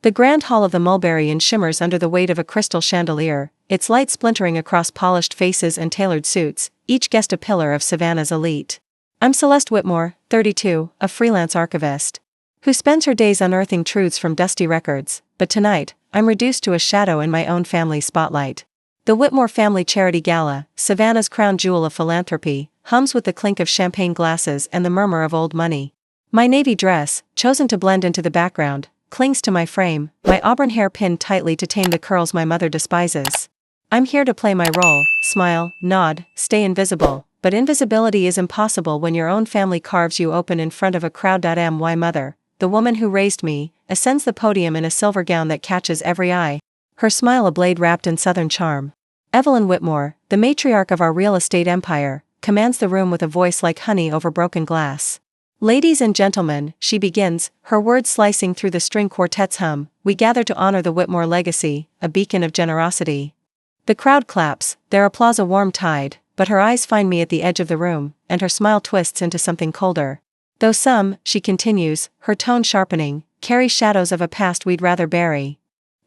The grand hall of the Mulberry Inn shimmers under the weight of a crystal chandelier, its light splintering across polished faces and tailored suits, each guest a pillar of Savannah's elite. I'm Celeste Whitmore, 32, a freelance archivist, who spends her days unearthing truths from dusty records, but tonight, I'm reduced to a shadow in my own family's spotlight. The Whitmore Family Charity Gala, Savannah's crown jewel of philanthropy, hums with the clink of champagne glasses and the murmur of old money. My navy dress, chosen to blend into the background, clings to my frame, my auburn hair pinned tightly to tame the curls my mother despises. I'm here to play my role, smile, nod, stay invisible, but invisibility is impossible when your own family carves you open in front of a crowd. My mother, the woman who raised me, ascends the podium in a silver gown that catches every eye, her smile a blade wrapped in southern charm. Evelyn Whitmore, the matriarch of our real estate empire, commands the room with a voice like honey over broken glass. Ladies and gentlemen, she begins, her words slicing through the string quartet's hum, we gather to honor the Whitmore legacy, a beacon of generosity. The crowd claps, their applause a warm tide, but her eyes find me at the edge of the room, and her smile twists into something colder. Though some, she continues, her tone sharpening, carry shadows of a past we'd rather bury.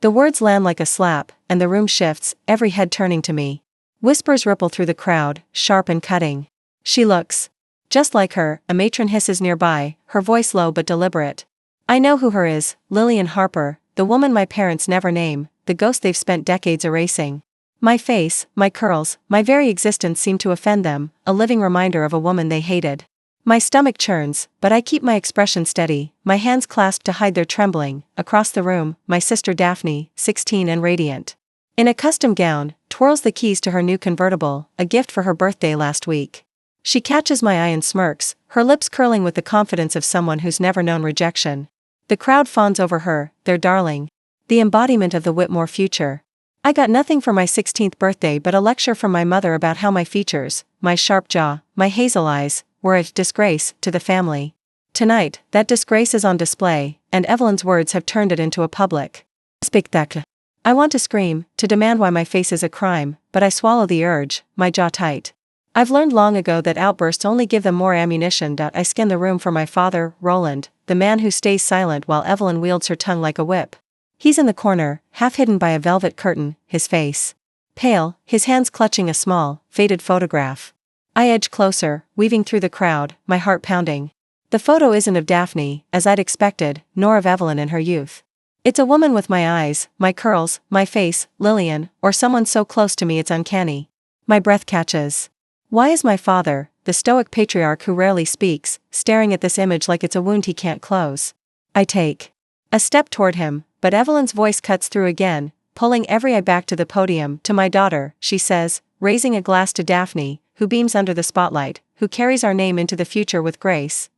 The words land like a slap, and the room shifts, every head turning to me. Whispers ripple through the crowd, sharp and cutting. She looks just like her, a matron hisses nearby, her voice low but deliberate. I know who her is, Lillian Harper, the woman my parents never name, the ghost they've spent decades erasing. My face, my curls, my very existence seem to offend them, a living reminder of a woman they hated. My stomach churns, but I keep my expression steady, my hands clasped to hide their trembling. Across the room, my sister Daphne, 16 and radiant, in a custom gown, twirls the keys to her new convertible, a gift for her birthday last week. She catches my eye and smirks, her lips curling with the confidence of someone who's never known rejection. The crowd fawns over her, their darling, the embodiment of the Whitmore future. I got nothing for my 16th birthday but a lecture from my mother about how my features, my sharp jaw, my hazel eyes, were a disgrace to the family. Tonight, that disgrace is on display, and Evelyn's words have turned it into a public spectacle. I want to scream, to demand why my face is a crime, but I swallow the urge, my jaw tight. I've learned long ago that outbursts only give them more ammunition. I scan the room for my father, Roland, the man who stays silent while Evelyn wields her tongue like a whip. He's in the corner, half hidden by a velvet curtain, his face pale, his hands clutching a small, faded photograph. I edge closer, weaving through the crowd, my heart pounding. The photo isn't of Daphne, as I'd expected, nor of Evelyn in her youth. It's a woman with my eyes, my curls, my face, Lillian, or someone so close to me it's uncanny. My breath catches. Why is my father, the stoic patriarch who rarely speaks, staring at this image like it's a wound he can't close? I take a step toward him, but Evelyn's voice cuts through again, pulling every eye back to the podium. To my daughter, she says, raising a glass to Daphne, who beams under the spotlight, who carries our name into the future with grace.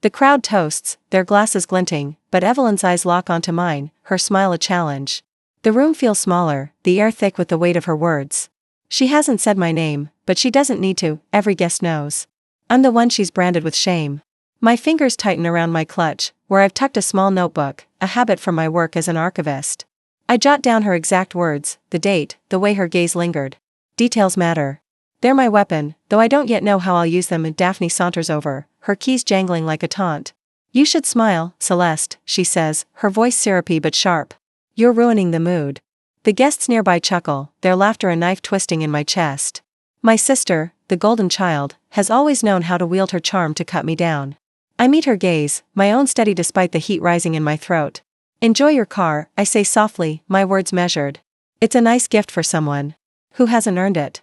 The crowd toasts, their glasses glinting, but Evelyn's eyes lock onto mine, her smile a challenge. The room feels smaller, the air thick with the weight of her words. She hasn't said my name, but she doesn't need to, every guest knows. I'm the one she's branded with shame. My fingers tighten around my clutch, where I've tucked a small notebook, a habit from my work as an archivist. I jot down her exact words, the date, the way her gaze lingered. Details matter. They're my weapon, though I don't yet know how I'll use them. Daphne saunters over, her keys jangling like a taunt. You should smile, Celeste, she says, her voice syrupy but sharp. You're ruining the mood. The guests nearby chuckle, their laughter a knife twisting in my chest. My sister, the golden child, has always known how to wield her charm to cut me down. I meet her gaze, my own steady despite the heat rising in my throat. Enjoy your car, I say softly, my words measured. It's a nice gift for someone who hasn't earned it.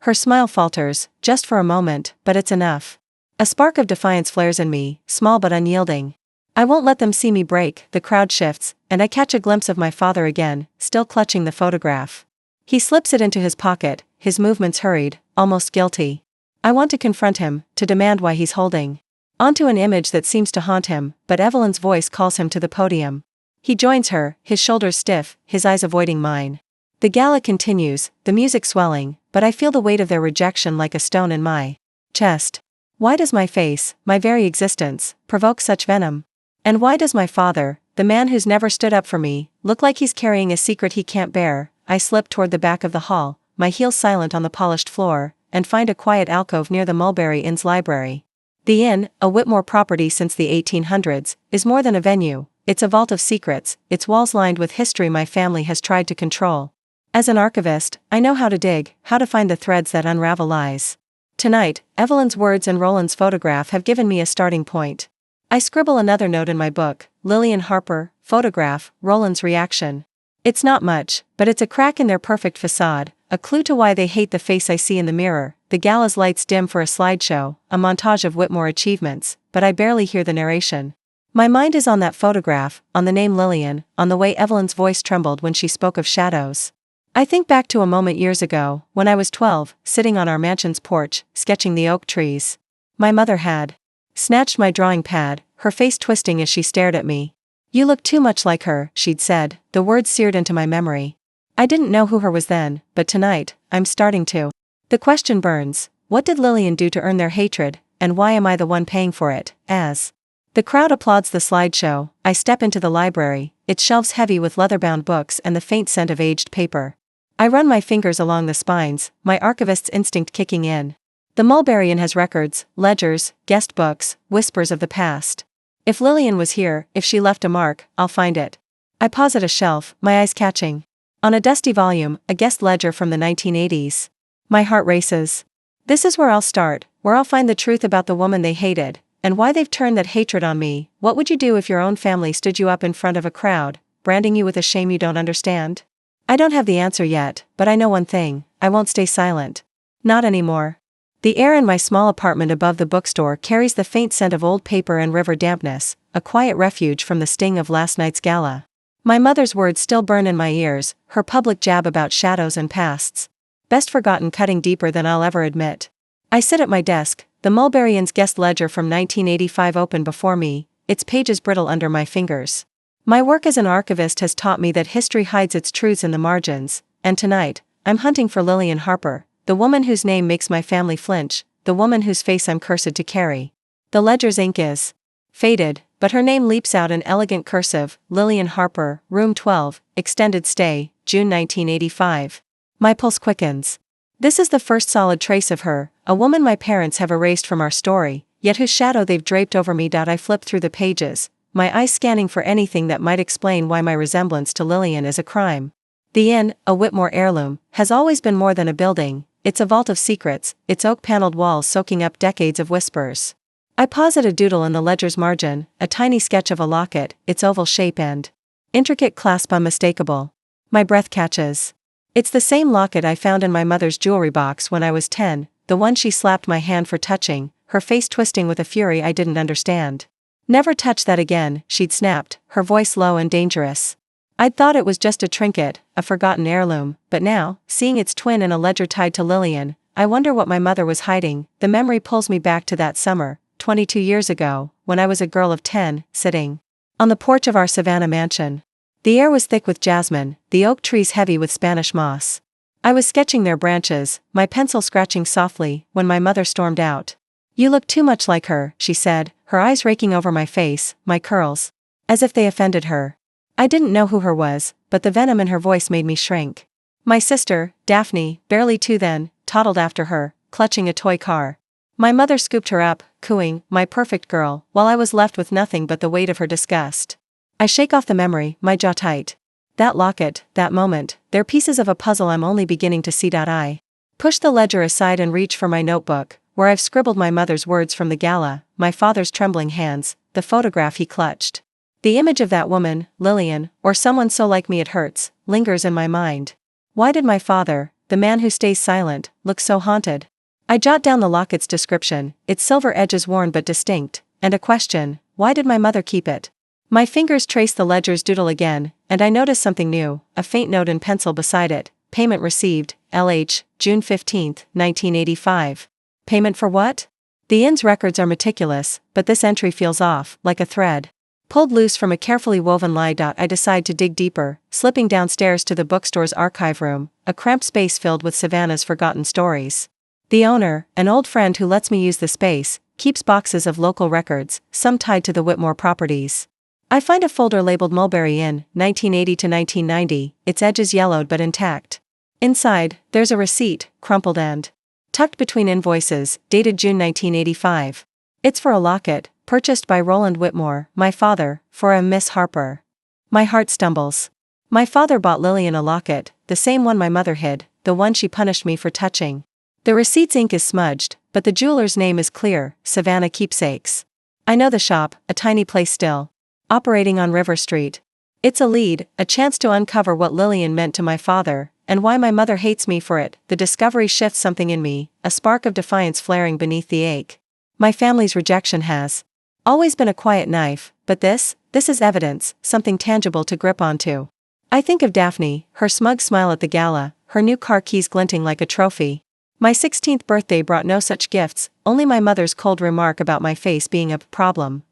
Her smile falters, just for a moment, but it's enough. A spark of defiance flares in me, small but unyielding. I won't let them see me break. The crowd shifts, and I catch a glimpse of my father again, still clutching the photograph. He slips it into his pocket, his movements hurried, almost guilty. I want to confront him, to demand why he's holding onto an image that seems to haunt him, but Evelyn's voice calls him to the podium. He joins her, his shoulders stiff, his eyes avoiding mine. The gala continues, the music swelling, but I feel the weight of their rejection like a stone in my chest. Why does my face, my very existence, provoke such venom? And why does my father, the man who's never stood up for me, look like he's carrying a secret he can't bear? I slip toward the back of the hall, my heels silent on the polished floor, and find a quiet alcove near the Mulberry Inn's library. The inn, a Whitmore property since the 1800s, is more than a venue, it's a vault of secrets, its walls lined with history my family has tried to control. As an archivist, I know how to dig, how to find the threads that unravel lies. Tonight, Evelyn's words and Roland's photograph have given me a starting point. I scribble another note in my book: Lillian Harper, photograph, Roland's reaction. It's not much, but it's a crack in their perfect facade, a clue to why they hate the face I see in the mirror. The gala's lights dim for a slideshow, a montage of Whitmore achievements, but I barely hear the narration. My mind is on that photograph, on the name Lillian, on the way Evelyn's voice trembled when she spoke of shadows. I think back to a moment years ago, when I was 12, sitting on our mansion's porch, sketching the oak trees. My mother had snatched my drawing pad, her face twisting as she stared at me. "You look too much like her," she'd said, the words seared into my memory. I didn't know who her was then, but tonight, I'm starting to. The question burns: what did Lillian do to earn their hatred, and why am I the one paying for it? As the crowd applauds the slideshow, I step into the library, its shelves heavy with leather-bound books and the faint scent of aged paper. I run my fingers along the spines, my archivist's instinct kicking in. The Mulberryan has records, ledgers, guest books, whispers of the past. If Lillian was here, if she left a mark, I'll find it. I pause at a shelf, my eyes catching on a dusty volume, a guest ledger from the 1980s. My heart races. This is where I'll start, where I'll find the truth about the woman they hated, and why they've turned that hatred on me. What would you do if your own family stood you up in front of a crowd, branding you with a shame you don't understand? I don't have the answer yet, but I know one thing: I won't stay silent. Not anymore. The air in my small apartment above the bookstore carries the faint scent of old paper and river dampness, a quiet refuge from the sting of last night's gala. My mother's words still burn in my ears, her public jab about shadows and pasts. Best forgotten cutting deeper than I'll ever admit. I sit at my desk, the Mulberryan's guest ledger from 1985 open before me, its pages brittle under my fingers. My work as an archivist has taught me that history hides its truths in the margins, and tonight, I'm hunting for Lillian Harper, the woman whose name makes my family flinch, the woman whose face I'm cursed to carry. The ledger's ink is faded, but her name leaps out in elegant cursive: Lillian Harper, room 12, extended stay, June 1985. My pulse quickens. This is the first solid trace of her, a woman my parents have erased from our story, yet whose shadow they've draped over me. I flip through the pages, my eyes scanning for anything that might explain why my resemblance to Lillian is a crime. The inn, a Whitmore heirloom, has always been more than a building. It's a vault of secrets, its oak-paneled walls soaking up decades of whispers. I pause at a doodle in the ledger's margin, a tiny sketch of a locket, its oval shape and intricate clasp unmistakable. My breath catches. It's the same locket I found in my mother's jewelry box when I was 10, the one she slapped my hand for touching, her face twisting with a fury I didn't understand. "Never touch that again," she'd snapped, her voice low and dangerous. I'd thought it was just a trinket, a forgotten heirloom, but now, seeing its twin in a ledger tied to Lillian, I wonder what my mother was hiding. The memory pulls me back to that summer, 22 years ago, when I was a girl of 10, sitting on the porch of our Savannah mansion. The air was thick with jasmine, the oak trees heavy with Spanish moss. I was sketching their branches, my pencil scratching softly, when my mother stormed out. "You look too much like her," she said, her eyes raking over my face, my curls, as if they offended her. I didn't know who her was, but the venom in her voice made me shrink. My sister, Daphne, barely 2 then, toddled after her, clutching a toy car. My mother scooped her up, cooing, "My perfect girl," while I was left with nothing but the weight of her disgust. I shake off the memory, my jaw tight. That locket, that moment, they're pieces of a puzzle I'm only beginning to see. I push the ledger aside and reach for my notebook, where I've scribbled my mother's words from the gala, my father's trembling hands, the photograph he clutched. The image of that woman, Lillian, or someone so like me it hurts, lingers in my mind. Why did my father, the man who stays silent, look so haunted? I jot down the locket's description, its silver edges worn but distinct, and a question: why did my mother keep it? My fingers trace the ledger's doodle again, and I notice something new, a faint note in pencil beside it: payment received, LH, June 15, 1985. Payment for what? The inn's records are meticulous, but this entry feels off, like a thread pulled loose from a carefully woven lie. I decide to dig deeper, slipping downstairs to the bookstore's archive room, a cramped space filled with Savannah's forgotten stories. The owner, an old friend who lets me use the space, keeps boxes of local records, some tied to the Whitmore properties. I find a folder labeled Mulberry Inn, 1980 to 1990, its edges yellowed but intact. Inside, there's a receipt, crumpled and tucked between invoices, dated June 1985. It's for a locket, purchased by Roland Whitmore, my father, for a Miss Harper. My heart stumbles. My father bought Lillian a locket, the same one my mother hid, the one she punished me for touching. The receipt's ink is smudged, but the jeweler's name is clear, Savannah Keepsakes. I know the shop, a tiny place still. Operating on River Street. It's a lead, a chance to uncover what Lillian meant to my father, and why my mother hates me for it. The discovery shifts something in me, a spark of defiance flaring beneath the ache. My family's rejection has always been a quiet knife, but this is evidence, something tangible to grip onto. I think of Daphne, her smug smile at the gala, her new car keys glinting like a trophy. My 16th birthday brought no such gifts, only my mother's cold remark about my face being a problem.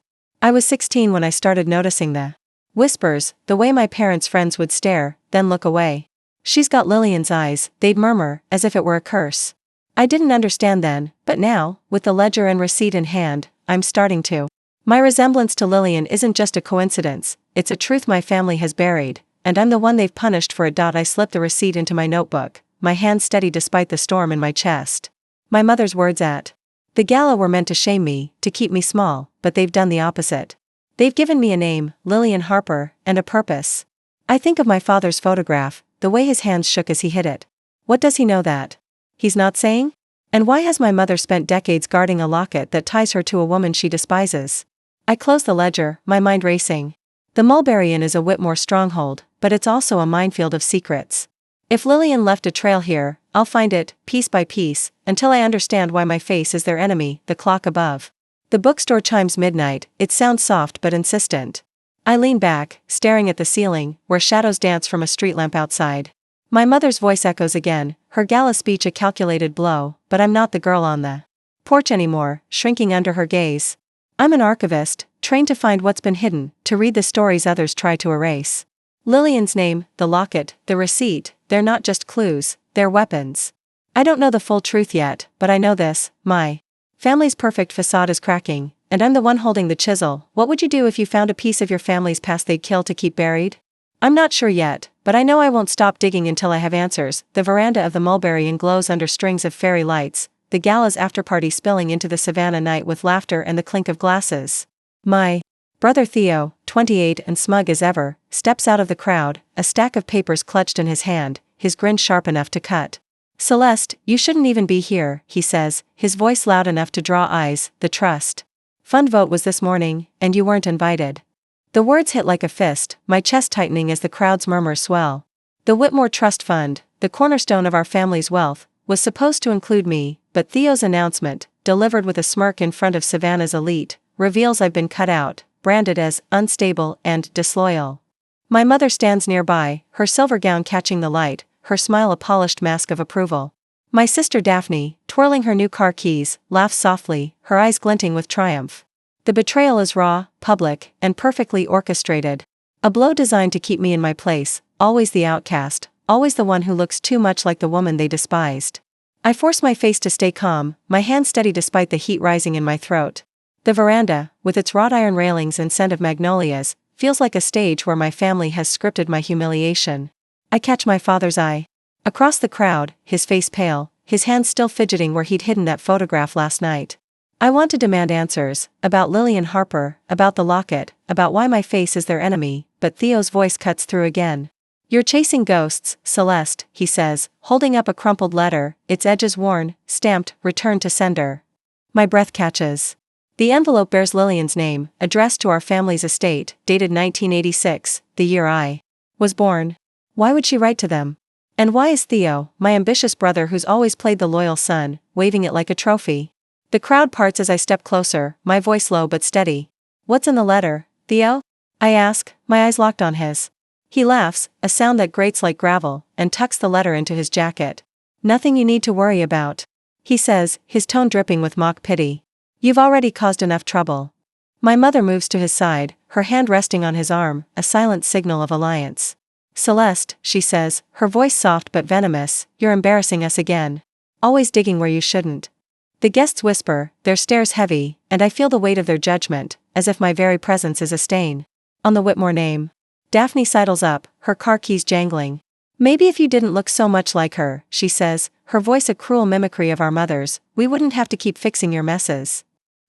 I was 16 when I started noticing the whispers, the way my parents' friends would stare, then look away. She's got Lillian's eyes, they'd murmur, as if it were a curse. I didn't understand then, but now, with the ledger and receipt in hand, I'm starting to. My resemblance to Lillian isn't just a coincidence, it's a truth my family has buried, and I'm the one they've punished for it. I slipped the receipt into my notebook, my hand steady despite the storm in my chest. My mother's words at the gala were meant to shame me, to keep me small, but they've done the opposite. They've given me a name, Lillian Harper, and a purpose. I think of my father's photograph, the way his hands shook as he hid it. What does he know that he's not saying? And why has my mother spent decades guarding a locket that ties her to a woman she despises? I close the ledger, my mind racing. The Mulberry Inn is a Whitmore stronghold, but it's also a minefield of secrets. If Lillian left a trail here, I'll find it, piece by piece, until I understand why my face is their enemy. The clock above the bookstore chimes midnight. It sounds soft but insistent. I lean back, staring at the ceiling, where shadows dance from a street lamp outside. My mother's voice echoes again, her gala speech a calculated blow, but I'm not the girl on the porch anymore, shrinking under her gaze. I'm an archivist, trained to find what's been hidden, to read the stories others try to erase. Lillian's name, the locket, the receipt, they're not just clues, they're weapons. I don't know the full truth yet, but I know this, my family's perfect facade is cracking, and I'm the one holding the chisel. What would you do if you found a piece of your family's past they'd kill to keep buried? I'm not sure yet, but I know I won't stop digging until I have answers. The veranda of the Mulberry Inn glows under strings of fairy lights, the gala's afterparty spilling into the Savannah night with laughter and the clink of glasses. My brother Theo, 28 and smug as ever, steps out of the crowd, a stack of papers clutched in his hand, his grin sharp enough to cut. Celeste, you shouldn't even be here, he says, his voice loud enough to draw eyes. The trust fund vote was this morning, and you weren't invited. The words hit like a fist, my chest tightening as the crowd's murmurs swell. The Whitmore Trust Fund, the cornerstone of our family's wealth, was supposed to include me, but Theo's announcement, delivered with a smirk in front of Savannah's elite, reveals I've been cut out, branded as unstable and disloyal. My mother stands nearby, her silver gown catching the light, her smile a polished mask of approval. My sister Daphne, twirling her new car keys, laughs softly, her eyes glinting with triumph. The betrayal is raw, public, and perfectly orchestrated. A blow designed to keep me in my place, always the outcast, always the one who looks too much like the woman they despised. I force my face to stay calm, my hand steady despite the heat rising in my throat. The veranda, with its wrought iron railings and scent of magnolias, feels like a stage where my family has scripted my humiliation. I catch my father's eye. Across the crowd, his face pale, his hands still fidgeting where he'd hidden that photograph last night. I want to demand answers, about Lillian Harper, about the locket, about why my face is their enemy, but Theo's voice cuts through again. You're chasing ghosts, Celeste, he says, holding up a crumpled letter, its edges worn, stamped, return to sender. My breath catches. The envelope bears Lillian's name, addressed to our family's estate, dated 1986, the year I was born. Why would she write to them? And why is Theo, my ambitious brother who's always played the loyal son, waving it like a trophy? The crowd parts as I step closer, my voice low but steady. What's in the letter, Theo? I ask, my eyes locked on his. He laughs, a sound that grates like gravel, and tucks the letter into his jacket. Nothing you need to worry about, he says, his tone dripping with mock pity. You've already caused enough trouble. My mother moves to his side, her hand resting on his arm, a silent signal of alliance. Celeste, she says, her voice soft but venomous, you're embarrassing us again. Always digging where you shouldn't. The guests whisper, their stares heavy, and I feel the weight of their judgment, as if my very presence is a stain on the Whitmore name. Daphne sidles up, her car keys jangling. Maybe if you didn't look so much like her, she says, her voice a cruel mimicry of our mother's, we wouldn't have to keep fixing your messes.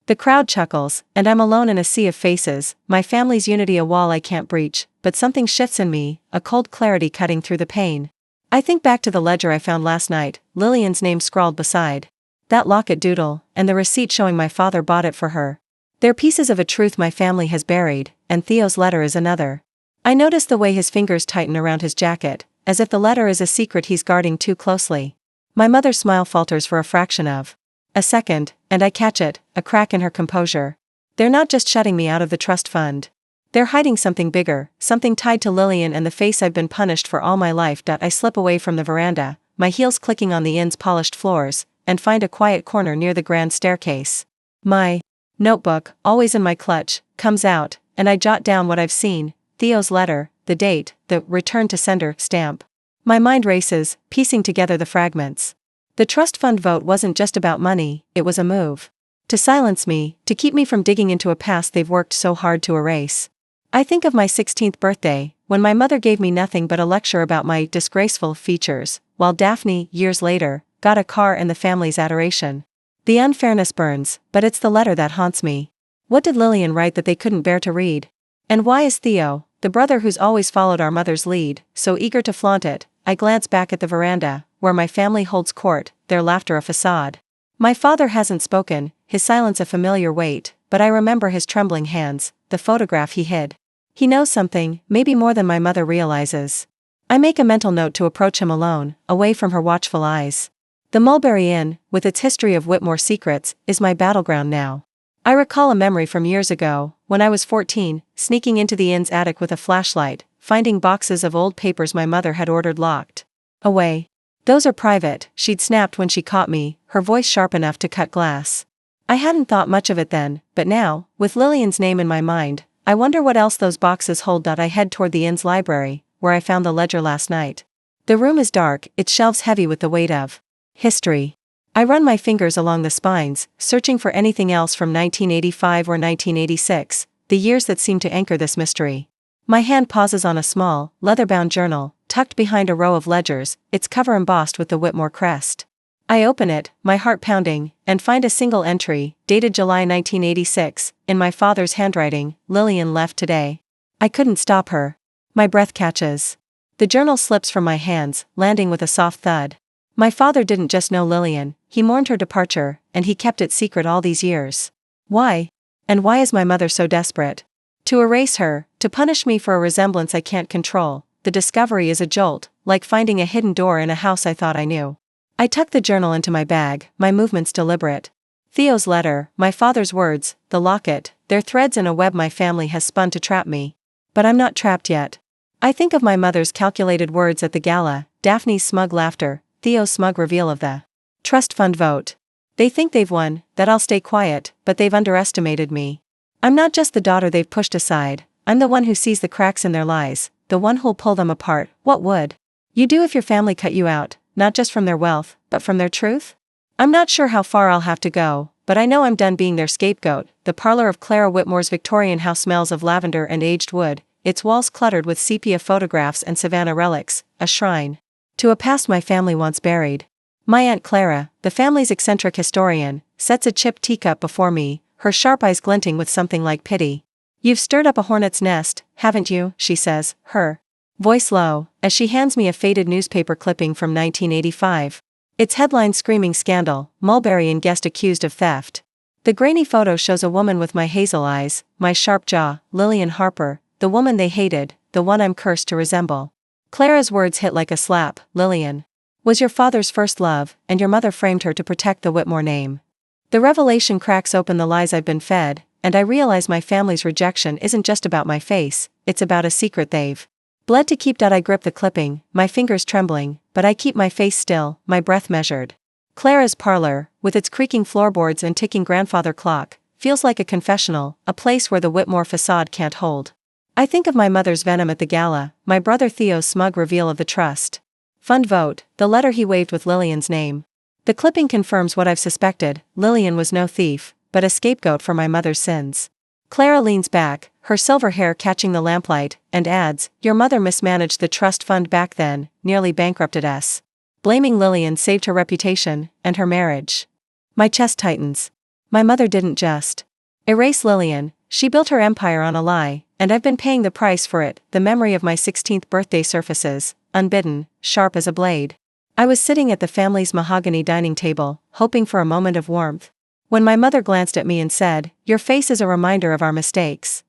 The crowd chuckles, and I'm alone in a sea of faces, my family's unity a wall I can't breach, but something shifts in me, a cold clarity cutting through the pain. I think back to the ledger I found last night, Lillian's name scrawled beside that locket doodle, and the receipt showing my father bought it for her. They're pieces of a truth my family has buried, and Theo's letter is another. I notice the way his fingers tighten around his jacket, as if the letter is a secret he's guarding too closely. My mother's smile falters for a fraction of a second, and I catch it, a crack in her composure. They're not just shutting me out of the trust fund. They're hiding something bigger, something tied to Lillian and the face I've been punished for all my life. I slip away from the veranda, my heels clicking on the inn's polished floors, and find a quiet corner near the grand staircase. My notebook, always in my clutch, comes out, and I jot down what I've seen, Theo's letter, the date, the return to sender stamp. My mind races, piecing together the fragments. The trust fund vote wasn't just about money, it was a move to silence me, to keep me from digging into a past they've worked so hard to erase. I think of my 16th birthday, when my mother gave me nothing but a lecture about my disgraceful features, while Daphne, years later, got a car and the family's adoration. The unfairness burns, but it's the letter that haunts me. What did Lillian write that they couldn't bear to read? And why is Theo, the brother who's always followed our mother's lead, so eager to flaunt it? I glance back at the veranda, where my family holds court, their laughter a facade. My father hasn't spoken, his silence a familiar weight, but I remember his trembling hands, the photograph he hid. He knows something, maybe more than my mother realizes. I make a mental note to approach him alone, away from her watchful eyes. The Mulberry Inn, with its history of Whitmore secrets, is my battleground now. I recall a memory from years ago, when I was 14, sneaking into the inn's attic with a flashlight, finding boxes of old papers my mother had ordered locked away. Those are private, she'd snapped when she caught me, her voice sharp enough to cut glass. I hadn't thought much of it then, but now, with Lillian's name in my mind, I wonder what else those boxes hold. I head toward the inn's library, where I found the ledger last night. The room is dark, its shelves heavy with the weight of history. I run my fingers along the spines, searching for anything else from 1985 or 1986, the years that seem to anchor this mystery. My hand pauses on a small, leather-bound journal, tucked behind a row of ledgers, its cover embossed with the Whitmore crest. I open it, my heart pounding, and find a single entry, dated July 1986, in my father's handwriting, Lillian left today. I couldn't stop her. My breath catches. The journal slips from my hands, landing with a soft thud. My father didn't just know Lillian, he mourned her departure, and he kept it secret all these years. Why? And why is my mother so desperate? To erase her, to punish me for a resemblance I can't control. The discovery is a jolt, like finding a hidden door in a house I thought I knew. I tuck the journal into my bag, my movements deliberate. Theo's letter, my father's words, the locket, they're threads in a web my family has spun to trap me. But I'm not trapped yet. I think of my mother's calculated words at the gala, Daphne's smug laughter, Theo's smug reveal of the trust fund vote. They think they've won, that I'll stay quiet, but they've underestimated me. I'm not just the daughter they've pushed aside, I'm the one who sees the cracks in their lies, the one who'll pull them apart. What would you do if your family cut you out, not just from their wealth, but from their truth? I'm not sure how far I'll have to go, but I know I'm done being their scapegoat. The parlor of Clara Whitmore's Victorian house smells of lavender and aged wood, its walls cluttered with sepia photographs and Savannah relics, a shrine to a past my family once buried. My Aunt Clara, the family's eccentric historian, sets a chipped teacup before me, her sharp eyes glinting with something like pity. You've stirred up a hornet's nest, haven't you, she says, her voice low, as she hands me a faded newspaper clipping from 1985. Its headline screaming scandal, Mulberry Inn guest accused of theft. The grainy photo shows a woman with my hazel eyes, my sharp jaw, Lillian Harper, the woman they hated, the one I'm cursed to resemble. Clara's words hit like a slap. Lillian was your father's first love, and your mother framed her to protect the Whitmore name. The revelation cracks open the lies I've been fed, and I realize my family's rejection isn't just about my face, it's about a secret they've bled to keep. I grip the clipping, my fingers trembling, but I keep my face still, my breath measured. Clara's parlor, with its creaking floorboards and ticking grandfather clock, feels like a confessional, a place where the Whitmore facade can't hold. I think of my mother's venom at the gala, my brother Theo's smug reveal of the trust fund vote, the letter he waved with Lillian's name. The clipping confirms what I've suspected. Lillian was no thief, but a scapegoat for my mother's sins. Clara leans back, her silver hair catching the lamplight, and adds, your mother mismanaged the trust fund back then, nearly bankrupted us. Blaming Lillian saved her reputation, and her marriage. My chest tightens. My mother didn't just erase Lillian, she built her empire on a lie, and I've been paying the price for it. The memory of my 16th birthday surfaces, unbidden, sharp as a blade. I was sitting at the family's mahogany dining table, hoping for a moment of warmth, when my mother glanced at me and said, "Your face is a reminder of our mistakes."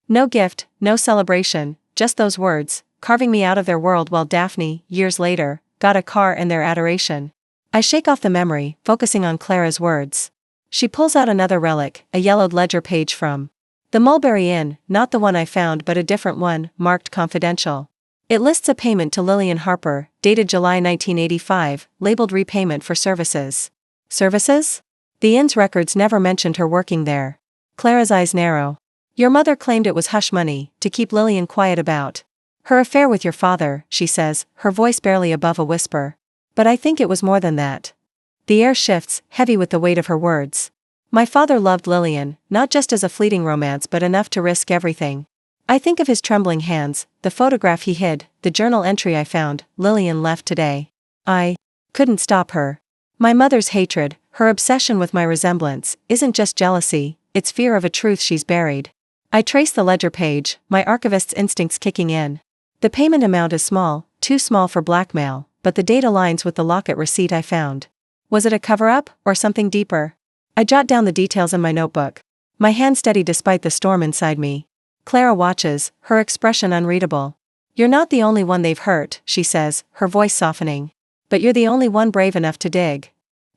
No gift, no celebration, just those words, carving me out of their world while Daphne, years later, got a car and their adoration. I shake off the memory, focusing on Clara's words. She pulls out another relic, a yellowed ledger page from the Mulberry Inn, not the one I found but a different one, marked confidential. It lists a payment to Lillian Harper, dated July 1985, labeled repayment for services. Services? The inn's records never mentioned her working there. Clara's eyes narrow. Your mother claimed it was hush money, to keep Lillian quiet about her affair with your father, she says, her voice barely above a whisper. But I think it was more than that. The air shifts, heavy with the weight of her words. My father loved Lillian, not just as a fleeting romance but enough to risk everything. I think of his trembling hands, the photograph he hid, the journal entry I found, Lillian left today. I couldn't stop her. My mother's hatred, her obsession with my resemblance, isn't just jealousy, it's fear of a truth she's buried. I trace the ledger page, my archivist's instincts kicking in. The payment amount is small, too small for blackmail, but the date aligns with the locket receipt I found. Was it a cover-up, or something deeper? I jot down the details in my notebook. My hand steady despite the storm inside me. Clara watches, her expression unreadable. You're not the only one they've hurt, she says, her voice softening. But you're the only one brave enough to dig.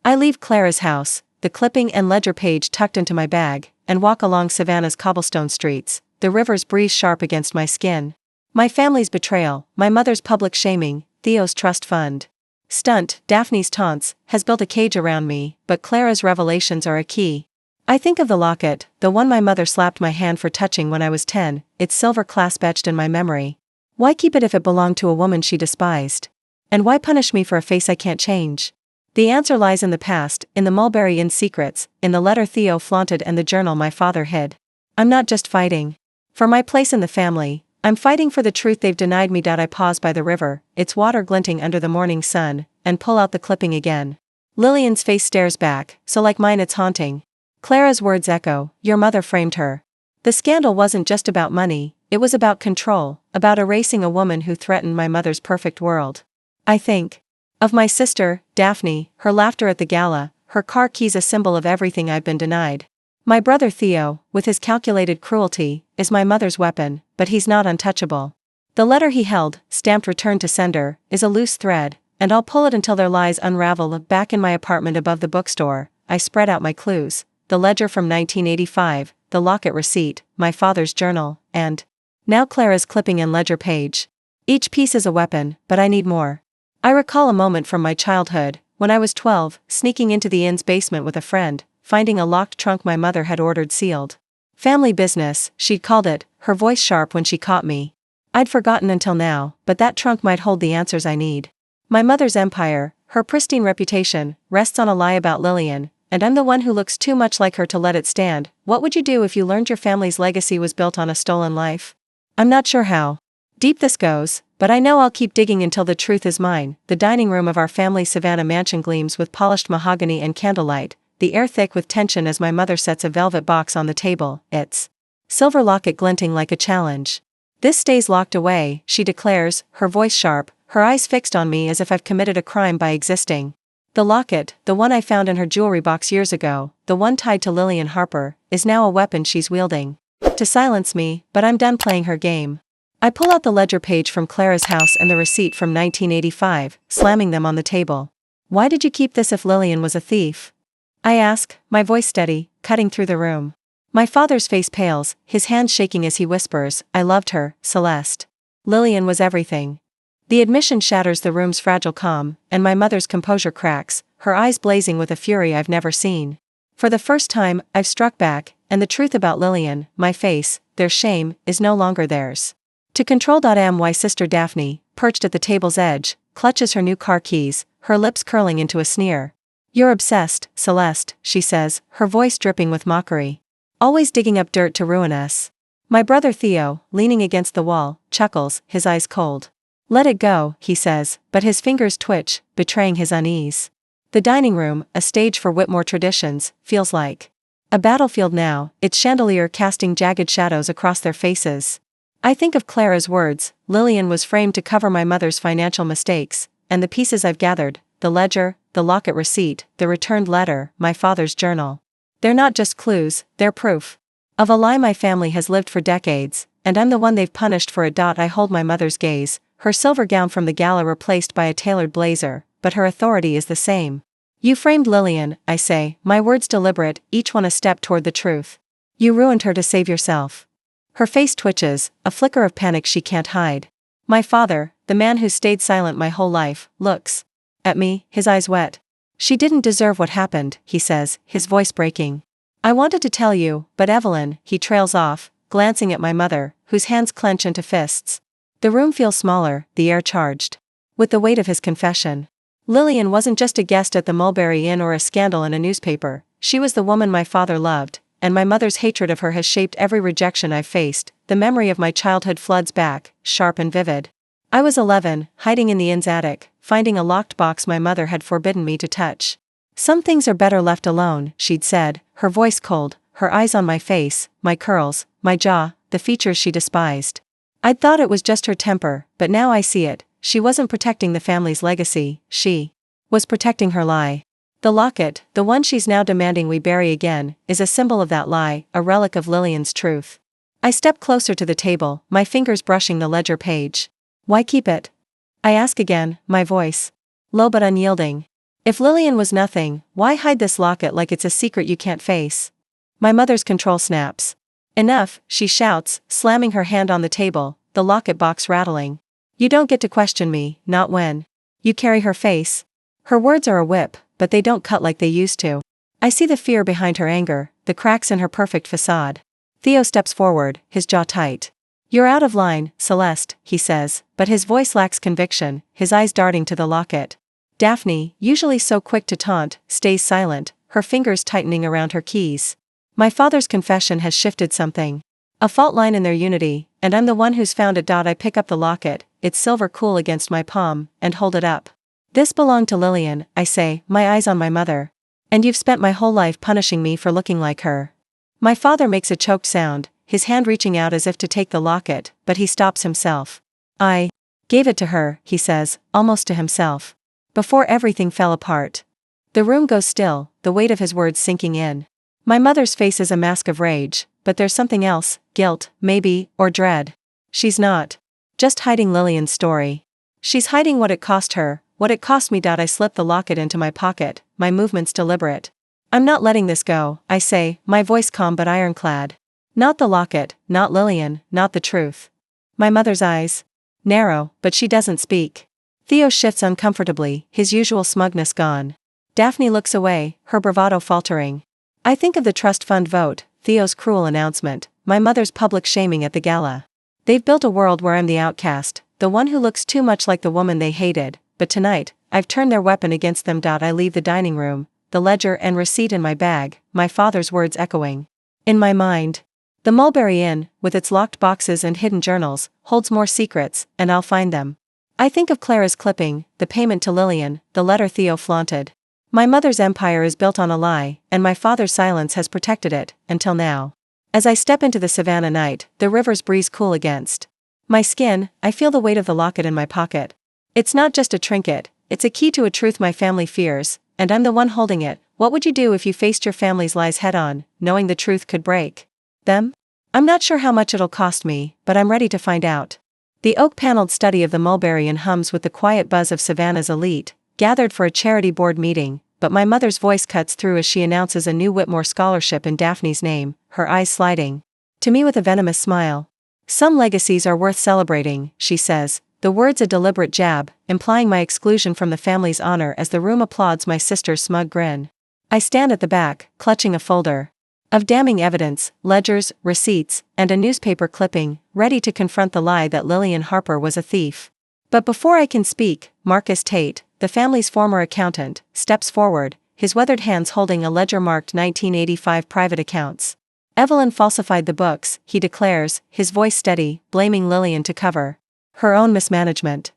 I leave Clara's house, the clipping and ledger page tucked into my bag, and walk along Savannah's cobblestone streets, the river's breeze sharp against my skin. My family's betrayal, my mother's public shaming, Theo's trust fund stunt, Daphne's taunts, has built a cage around me, but Clara's revelations are a key. I think of the locket, the one my mother slapped my hand for touching when I was 10, its silver clasp etched in my memory. Why keep it if it belonged to a woman she despised? And why punish me for a face I can't change? The answer lies in the past, in the Mulberry Inn secrets, in the letter Theo flaunted and the journal my father hid. I'm not just fighting for my place in the family, I'm fighting for the truth they've denied me. I pause by the river, its water glinting under the morning sun, and pull out the clipping again. Lillian's face stares back, so like mine it's haunting. Clara's words echo, your mother framed her. The scandal wasn't just about money, it was about control, about erasing a woman who threatened my mother's perfect world. I think of my sister, Daphne, her laughter at the gala, her car keys a symbol of everything I've been denied. My brother Theo, with his calculated cruelty, is my mother's weapon, but he's not untouchable. The letter he held, stamped return to sender, is a loose thread, and I'll pull it until their lies unravel. Back in my apartment above the bookstore, I spread out my clues, the ledger from 1985, the locket receipt, my father's journal, and now Clara's clipping and ledger page. Each piece is a weapon, but I need more. I recall a moment from my childhood, when I was 12, sneaking into the inn's basement with a friend, finding a locked trunk my mother had ordered sealed. Family business, she'd called it, her voice sharp when she caught me. I'd forgotten until now, but that trunk might hold the answers I need. My mother's empire, her pristine reputation, rests on a lie about Lillian, and I'm the one who looks too much like her to let it stand. What would you do if you learned your family's legacy was built on a stolen life? I'm not sure how deep this goes, but I know I'll keep digging until the truth is mine. The dining room of our family Savannah mansion gleams with polished mahogany and candlelight, the air thick with tension as my mother sets a velvet box on the table, its silver locket glinting like a challenge. This stays locked away, she declares, her voice sharp, her eyes fixed on me as if I've committed a crime by existing. The locket, the one I found in her jewelry box years ago, the one tied to Lillian Harper, is now a weapon she's wielding to silence me, but I'm done playing her game. I pull out the ledger page from Clara's house and the receipt from 1985, slamming them on the table. Why did you keep this if Lillian was a thief? I ask, my voice steady, cutting through the room. My father's face pales, his hands shaking as he whispers, I loved her, Celeste. Lillian was everything. The admission shatters the room's fragile calm, and my mother's composure cracks, her eyes blazing with a fury I've never seen. For the first time, I've struck back, and the truth about Lillian, my face, their shame, is no longer theirs. To control. My sister Daphne, perched at the table's edge, clutches her new car keys, her lips curling into a sneer. You're obsessed, Celeste, she says, her voice dripping with mockery. Always digging up dirt to ruin us. My brother Theo, leaning against the wall, chuckles, his eyes cold. Let it go, he says, but his fingers twitch, betraying his unease. The dining room, a stage for Whitmore traditions, feels like A battlefield now, its chandelier casting jagged shadows across their faces. I think of Clara's words, Lillian was framed to cover my mother's financial mistakes, and the pieces I've gathered, the ledger, the locket receipt, the returned letter, my father's journal. They're not just clues, they're proof of a lie my family has lived for decades, and I'm the one they've punished for it. I hold my mother's gaze, her silver gown from the gala replaced by a tailored blazer, but her authority is the same. You framed Lillian, I say, my words deliberate, each one a step toward the truth. You ruined her to save yourself. Her face twitches, a flicker of panic she can't hide. My father, the man who stayed silent my whole life, looks at me, his eyes wet. She didn't deserve what happened, he says, his voice breaking. I wanted to tell you, but Evelyn, he trails off, glancing at my mother, whose hands clench into fists. The room feels smaller, the air charged with the weight of his confession. Lillian wasn't just a guest at the Mulberry Inn or a scandal in a newspaper, she was the woman my father loved, and my mother's hatred of her has shaped every rejection I've faced. The memory of my childhood floods back, sharp and vivid. I was 11, hiding in the inn's attic, finding a locked box my mother had forbidden me to touch. Some things are better left alone, she'd said, her voice cold, her eyes on my face, my curls, my jaw, the features she despised. I'd thought it was just her temper, but now I see it. She wasn't protecting the family's legacy, she was protecting her lie. The locket, the one she's now demanding we bury again, is a symbol of that lie, a relic of Lillian's truth. I step closer to the table, my fingers brushing the ledger page. Why keep it? I ask again, my voice low but unyielding. If Lillian was nothing, why hide this locket like it's a secret you can't face? My mother's control snaps. Enough, she shouts, slamming her hand on the table, the locket box rattling. You don't get to question me, not when you carry her face. Her words are a whip, but they don't cut like they used to. I see the fear behind her anger, the cracks in her perfect facade. Theo steps forward, his jaw tight. You're out of line, Celeste, he says, but his voice lacks conviction, his eyes darting to the locket. Daphne, usually so quick to taunt, stays silent, her fingers tightening around her keys. My father's confession has shifted something. A fault line in their unity, and I'm the one who's found it. I pick up the locket, its silver cool against my palm, and hold it up. This belonged to Lillian, I say, my eyes on my mother. And you've spent my whole life punishing me for looking like her. My father makes a choked sound, his hand reaching out as if to take the locket, but he stops himself. I gave it to her, he says, almost to himself. Before everything fell apart. The room goes still, the weight of his words sinking in. My mother's face is a mask of rage, but there's something else, guilt, maybe, or dread. She's not just hiding Lillian's story. She's hiding what it cost her, what it cost me. I slip the locket into my pocket, my movements deliberate. I'm not letting this go, I say, my voice calm but ironclad. Not the locket, not Lillian, not the truth. My mother's eyes narrow, but she doesn't speak. Theo shifts uncomfortably, his usual smugness gone. Daphne looks away, her bravado faltering. I think of the trust fund vote, Theo's cruel announcement, my mother's public shaming at the gala. They've built a world where I'm the outcast, the one who looks too much like the woman they hated, but tonight, I've turned their weapon against them. I leave the dining room, the ledger and receipt in my bag, my father's words echoing in my mind. The Mulberry Inn, with its locked boxes and hidden journals, holds more secrets, and I'll find them. I think of Clara's clipping, the payment to Lillian, the letter Theo flaunted. My mother's empire is built on a lie, and my father's silence has protected it, until now. As I step into the savannah night, the river's breeze cool against my skin, I feel the weight of the locket in my pocket. It's not just a trinket, it's a key to a truth my family fears, and I'm the one holding it. What would you do if you faced your family's lies head-on, knowing the truth could break them? I'm not sure how much it'll cost me, but I'm ready to find out. The oak-paneled study of the Mulberry Inn hums with the quiet buzz of Savannah's elite, gathered for a charity board meeting, but my mother's voice cuts through as she announces a new Whitmore scholarship in Daphne's name, her eyes sliding to me with a venomous smile. Some legacies are worth celebrating, she says, the words a deliberate jab, implying my exclusion from the family's honor as the room applauds my sister's smug grin. I stand at the back, clutching a folder of damning evidence, ledgers, receipts, and a newspaper clipping, ready to confront the lie that Lillian Harper was a thief. But before I can speak, Marcus Tate, the family's former accountant, steps forward, his weathered hands holding a ledger marked 1985 private accounts. Evelyn falsified the books, he declares, his voice steady, blaming Lillian to cover her own mismanagement.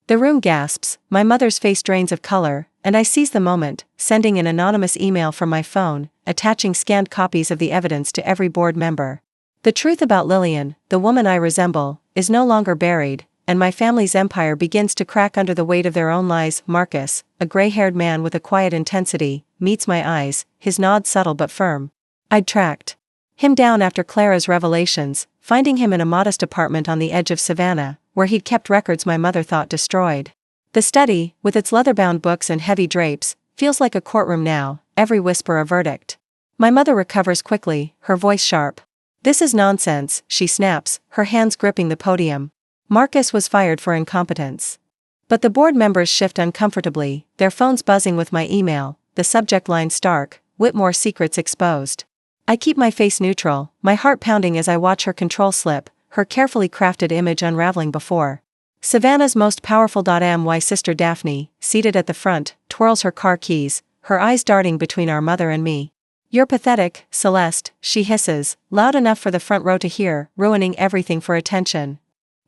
The room gasps, my mother's face drains of color, and I seize the moment, sending an anonymous email from my phone, attaching scanned copies of the evidence to every board member. The truth about Lillian, the woman I resemble, is no longer buried, and my family's empire begins to crack under the weight of their own lies. Marcus, a gray-haired man with a quiet intensity, meets my eyes, his nod subtle but firm. I'd tracked him down after Clara's revelations, finding him in a modest apartment on the edge of Savannah, where he'd kept records my mother thought destroyed. The study, with its leather-bound books and heavy drapes, feels like a courtroom now, every whisper a verdict. My mother recovers quickly, her voice sharp. "This is nonsense," she snaps, her hands gripping the podium. Marcus was fired for incompetence. But the board members shift uncomfortably, their phones buzzing with my email, the subject line stark, Whitmore secrets exposed. I keep my face neutral, my heart pounding as I watch her control slip, her carefully crafted image unraveling before Savannah's most powerful. My sister Daphne, seated at the front, twirls her car keys, her eyes darting between our mother and me. "You're pathetic, Celeste," she hisses, loud enough for the front row to hear, ruining everything for attention.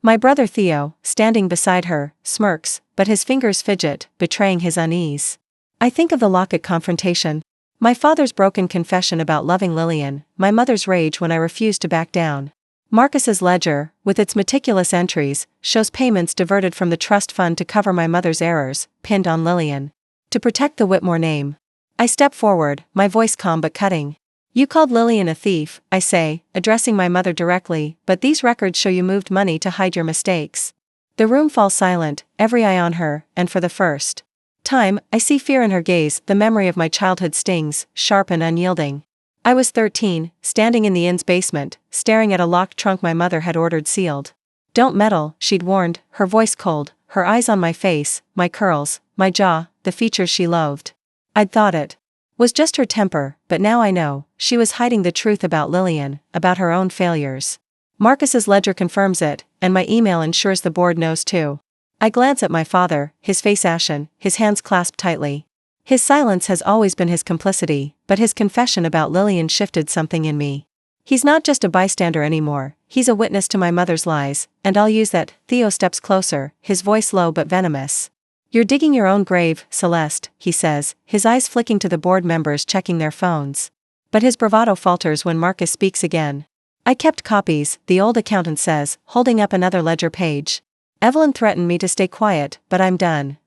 My brother Theo, standing beside her, smirks, but his fingers fidget, betraying his unease. I think of the locket confrontation. My father's broken confession about loving Lillian, my mother's rage when I refused to back down. Marcus's ledger, with its meticulous entries, shows payments diverted from the trust fund to cover my mother's errors, pinned on Lillian. To protect the Whitmore name. I step forward, my voice calm but cutting. "You called Lillian a thief," I say, addressing my mother directly, "but these records show you moved money to hide your mistakes." The room falls silent, every eye on her, and for the first time, I see fear in her gaze. The memory of my childhood stings, sharp and unyielding. I was 13, standing in the inn's basement, staring at a locked trunk my mother had ordered sealed. "Don't meddle," she'd warned, her voice cold, her eyes on my face, my curls, my jaw, the features she loathed. I'd thought it was just her temper, but now I know, she was hiding the truth about Lillian, about her own failures. Marcus's ledger confirms it, and my email ensures the board knows too. I glance at my father, his face ashen, his hands clasped tightly. His silence has always been his complicity, but his confession about Lillian shifted something in me. He's not just a bystander anymore, he's a witness to my mother's lies, and I'll use that. Theo steps closer, his voice low but venomous. "You're digging your own grave, Celeste," he says, his eyes flicking to the board members checking their phones. But his bravado falters when Marcus speaks again. "I kept copies," the old accountant says, holding up another ledger page. "Evelyn threatened me to stay quiet, but I'm done."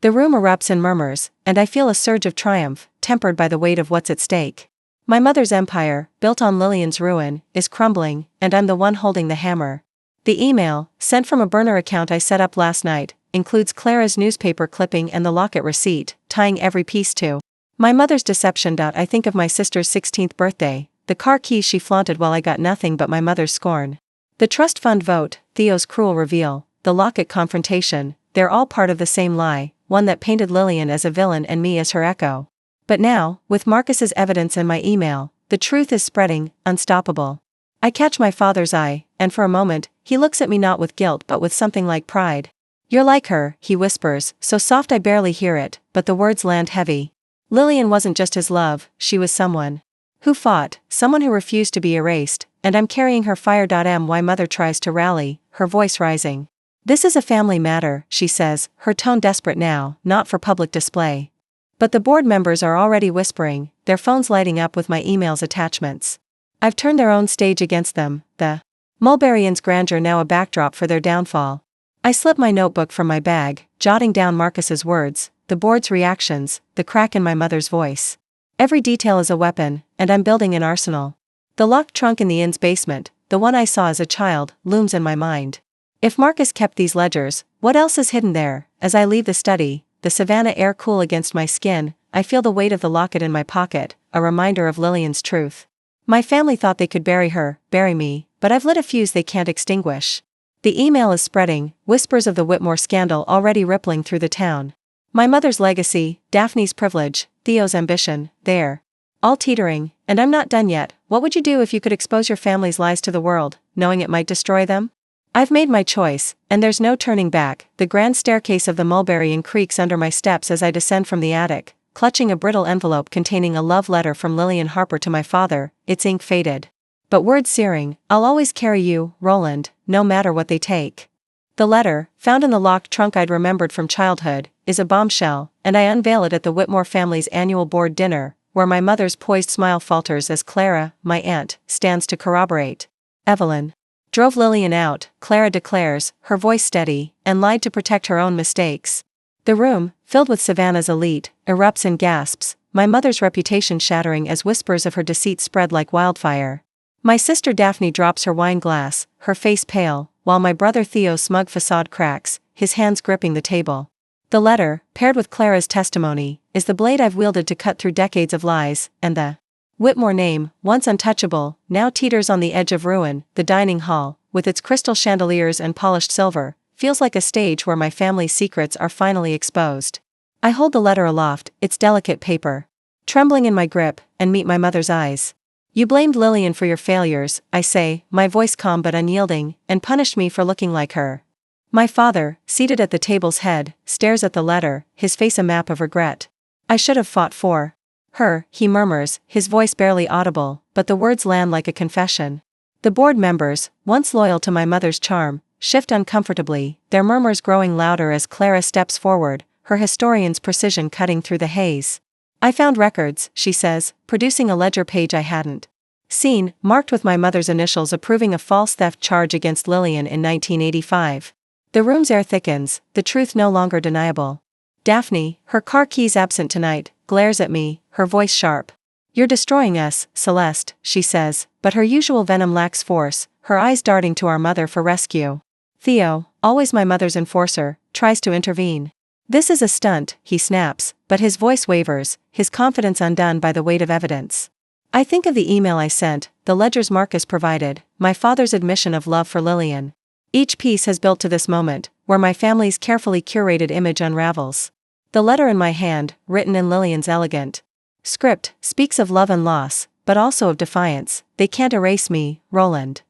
The room erupts in murmurs, and I feel a surge of triumph, tempered by the weight of what's at stake. My mother's empire, built on Lillian's ruin, is crumbling, and I'm the one holding the hammer. The email, sent from a burner account I set up last night, includes Clara's newspaper clipping and the locket receipt, tying every piece to my mother's deception. I think of my sister's 16th birthday, the car keys she flaunted while I got nothing but my mother's scorn. The trust fund vote, Theo's cruel reveal, the locket confrontation, they're all part of the same lie, one that painted Lillian as a villain and me as her echo. But now, with Marcus's evidence and my email, the truth is spreading, unstoppable. I catch my father's eye, and for a moment, he looks at me not with guilt but with something like pride. "You're like her," he whispers, so soft I barely hear it, but the words land heavy. Lillian wasn't just his love, she was someone who fought, someone who refused to be erased, and I'm carrying her fire. My mother tries to rally, her voice rising. "This is a family matter," she says, her tone desperate now, not for public display. But the board members are already whispering, their phones lighting up with my email's attachments. I've turned their own stage against them, the Mulberryans' grandeur now a backdrop for their downfall. I slip my notebook from my bag, jotting down Marcus's words, the board's reactions, the crack in my mother's voice. Every detail is a weapon, and I'm building an arsenal. The locked trunk in the inn's basement, the one I saw as a child, looms in my mind. If Marcus kept these ledgers, what else is hidden there? As I leave the study, the Savannah air cool against my skin, I feel the weight of the locket in my pocket, a reminder of Lillian's truth. My family thought they could bury her, bury me, but I've lit a fuse they can't extinguish. The email is spreading, whispers of the Whitmore scandal already rippling through the town. My mother's legacy, Daphne's privilege, Theo's ambition, they're all teetering, and I'm not done yet. What would you do if you could expose your family's lies to the world, knowing it might destroy them? I've made my choice, and there's no turning back. The grand staircase of the Mulberry Inn creaks under my steps as I descend from the attic, clutching a brittle envelope containing a love letter from Lillian Harper to my father, its ink faded. But words searing, "I'll always carry you, Roland, no matter what they take." The letter, found in the locked trunk I'd remembered from childhood, is a bombshell, and I unveil it at the Whitmore family's annual board dinner, where my mother's poised smile falters as Clara, my aunt, stands to corroborate. Evelyn drove Lillian out, Clara declares, her voice steady, and lied to protect her own mistakes. The room, filled with Savannah's elite, erupts in gasps, my mother's reputation shattering as whispers of her deceit spread like wildfire. My sister Daphne drops her wine glass, her face pale, while my brother Theo's smug facade cracks, his hands gripping the table. The letter, paired with Clara's testimony, is the blade I've wielded to cut through decades of lies, and the Whitmore name, once untouchable, now teeters on the edge of ruin. The dining hall, with its crystal chandeliers and polished silver, feels like a stage where my family's secrets are finally exposed. I hold the letter aloft, its delicate paper trembling in my grip, and meet my mother's eyes. You blamed Lillian for your failures, I say, my voice calm but unyielding, and punished me for looking like her. My father, seated at the table's head, stares at the letter, his face a map of regret. I should have fought for her, he murmurs, his voice barely audible, but the words land like a confession. The board members, once loyal to my mother's charm, shift uncomfortably, their murmurs growing louder as Clara steps forward, her historian's precision cutting through the haze. I found records, she says, producing a ledger page I hadn't seen, marked with my mother's initials approving a false theft charge against Lillian in 1985. The room's air thickens, the truth no longer deniable. Daphne, her car keys absent tonight, glares at me, her voice sharp. You're destroying us, Celeste, she says, but her usual venom lacks force, her eyes darting to our mother for rescue. Theo, always my mother's enforcer, tries to intervene. This is a stunt, he snaps, but his voice wavers, his confidence undone by the weight of evidence. I think of the email I sent, the ledgers Marcus provided, my father's admission of love for Lillian. Each piece has built to this moment, where my family's carefully curated image unravels. The letter in my hand, written in Lillian's elegant script, speaks of love and loss, but also of defiance. They can't erase me, Roland.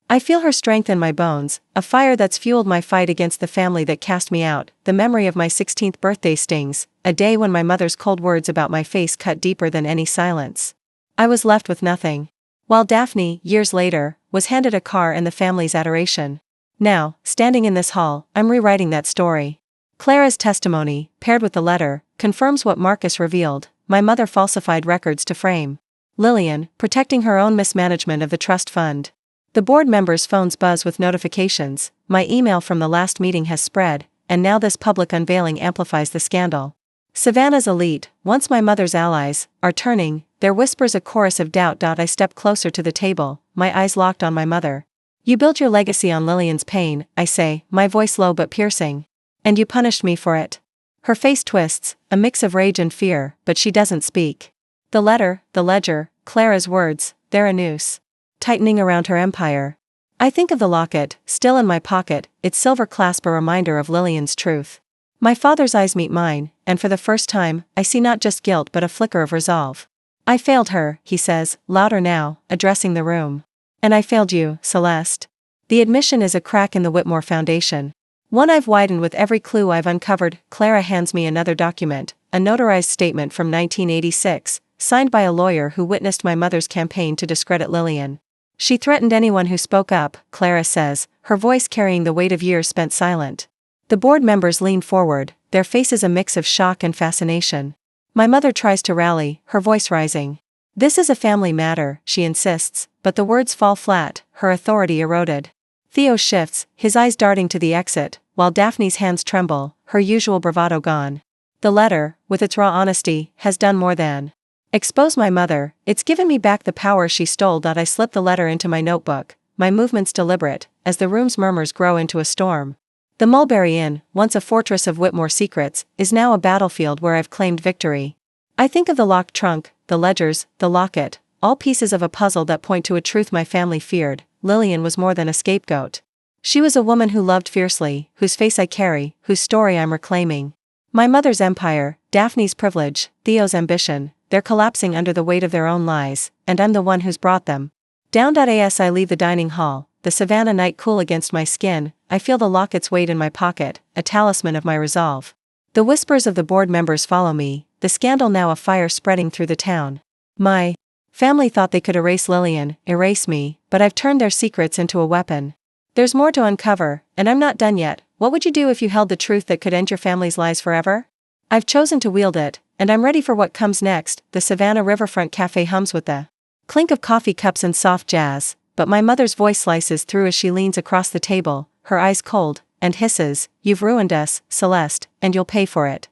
I feel her strength in my bones, a fire that's fueled my fight against the family that cast me out. The memory of my 16th birthday stings, a day when my mother's cold words about my face cut deeper than any silence. I was left with nothing. While Daphne, years later, was handed a car and the family's adoration. Now, standing in this hall, I'm rewriting that story. Clara's testimony, paired with the letter, confirms what Marcus revealed. My mother falsified records to frame Lillian, protecting her own mismanagement of the trust fund. The board members' phones buzz with notifications. My email from the last meeting has spread, and now this public unveiling amplifies the scandal. Savannah's elite, once my mother's allies, are turning, their whispers a chorus of doubt. I step closer to the table, my eyes locked on my mother. You built your legacy on Lillian's pain, I say, my voice low but piercing. And you punished me for it. Her face twists, a mix of rage and fear, but she doesn't speak. The letter, the ledger, Clara's words, they're a noose tightening around her empire. I think of the locket, still in my pocket, its silver clasp a reminder of Lillian's truth. My father's eyes meet mine, and for the first time, I see not just guilt but a flicker of resolve. I failed her, he says, louder now, addressing the room. And I failed you, Celeste. The admission is a crack in the Whitmore foundation. One I've widened with every clue I've uncovered. Clara hands me another document, a notarized statement from 1986, signed by a lawyer who witnessed my mother's campaign to discredit Lillian. She threatened anyone who spoke up, Clara says, her voice carrying the weight of years spent silent. The board members lean forward, their faces a mix of shock and fascination. My mother tries to rally, her voice rising. This is a family matter, she insists, but the words fall flat, her authority eroded. Theo shifts, his eyes darting to the exit, while Daphne's hands tremble, her usual bravado gone. The letter, with its raw honesty, has done more than expose my mother. It's given me back the power she stole. I slip the letter into my notebook, my movements deliberate, as the room's murmurs grow into a storm. The Mulberry Inn, once a fortress of Whitmore secrets, is now a battlefield where I've claimed victory. I think of the locked trunk, the ledgers, the locket, all pieces of a puzzle that point to a truth my family feared. Lillian was more than a scapegoat. She was a woman who loved fiercely, whose face I carry, whose story I'm reclaiming. My mother's empire, Daphne's privilege, Theo's ambition, they're collapsing under the weight of their own lies, and I'm the one who's brought them down. As I leave the dining hall, the Savannah night cool against my skin, I feel the locket's weight in my pocket, a talisman of my resolve. The whispers of the board members follow me, the scandal now a fire spreading through the town. My family thought they could erase Lillian, erase me, but I've turned their secrets into a weapon. There's more to uncover, and I'm not done yet. What would you do if you held the truth that could end your family's lies forever? I've chosen to wield it, and I'm ready for what comes next. The Savannah Riverfront Cafe hums with the clink of coffee cups and soft jazz, but my mother's voice slices through as she leans across the table, her eyes cold, and hisses, "You've ruined us, Celeste, and you'll pay for it."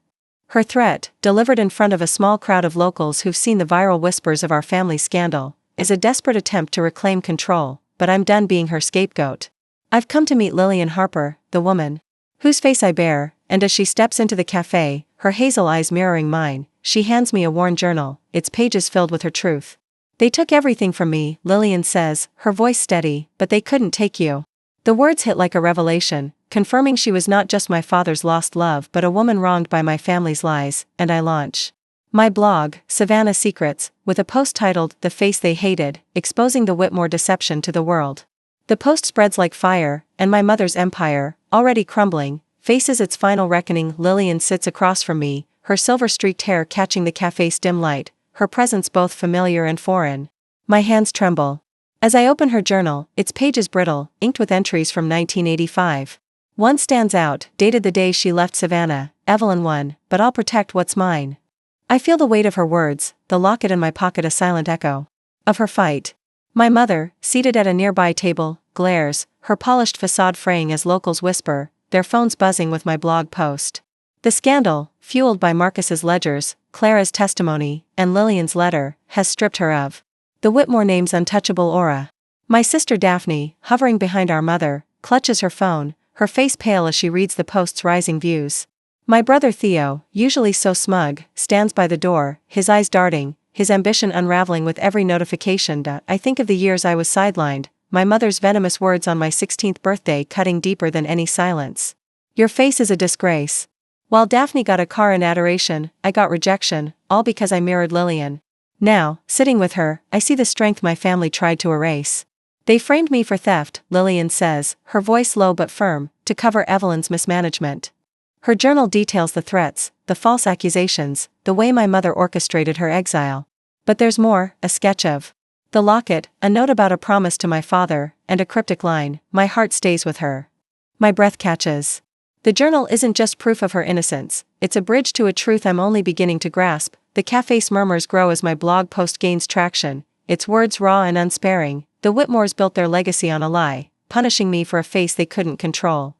Her threat, delivered in front of a small crowd of locals who've seen the viral whispers of our family scandal, is a desperate attempt to reclaim control, but I'm done being her scapegoat. I've come to meet Lillian Harper, the woman whose face I bear, and as she steps into the cafe, her hazel eyes mirroring mine, she hands me a worn journal, its pages filled with her truth. "They took everything from me," Lillian says, her voice steady, "but they couldn't take you." The words hit like a revelation, confirming she was not just my father's lost love but a woman wronged by my family's lies, and I launch my blog, Savannah Secrets, with a post titled "The Face They Hated," exposing the Whitmore deception to the world. The post spreads like fire, and my mother's empire, already crumbling, faces its final reckoning. Lillian sits across from me, her silver-streaked hair catching the cafe's dim light, her presence both familiar and foreign. My hands tremble. As I open her journal, its pages brittle, inked with entries from 1985. One stands out, dated the day she left Savannah, Evelyn 1, "But I'll protect what's mine." I feel the weight of her words, the locket in my pocket a silent echo of her fight. My mother, seated at a nearby table, glares, her polished facade fraying as locals whisper, their phones buzzing with my blog post. The scandal, fueled by Marcus's ledgers, Clara's testimony, and Lillian's letter, has stripped her of the Whitmore name's untouchable aura. My sister Daphne, hovering behind our mother, clutches her phone, her face pale as she reads the post's rising views. My brother Theo, usually so smug, stands by the door, his eyes darting, his ambition unraveling with every notification. I think of the years I was sidelined, my mother's venomous words on my 16th birthday cutting deeper than any silence. "Your face is a disgrace." While Daphne got a car in adoration, I got rejection, all because I mirrored Lillian. Now, sitting with her, I see the strength my family tried to erase. "They framed me for theft," Lillian says, her voice low but firm, "to cover Evelyn's mismanagement." Her journal details the threats, the false accusations, the way my mother orchestrated her exile. But there's more, a sketch of the locket, a note about a promise to my father, and a cryptic line, "My heart stays with her." My breath catches. The journal isn't just proof of her innocence, it's a bridge to a truth I'm only beginning to grasp. The cafe's murmurs grow as my blog post gains traction, its words raw and unsparing. The Whitmores built their legacy on a lie, punishing me for a face they couldn't control.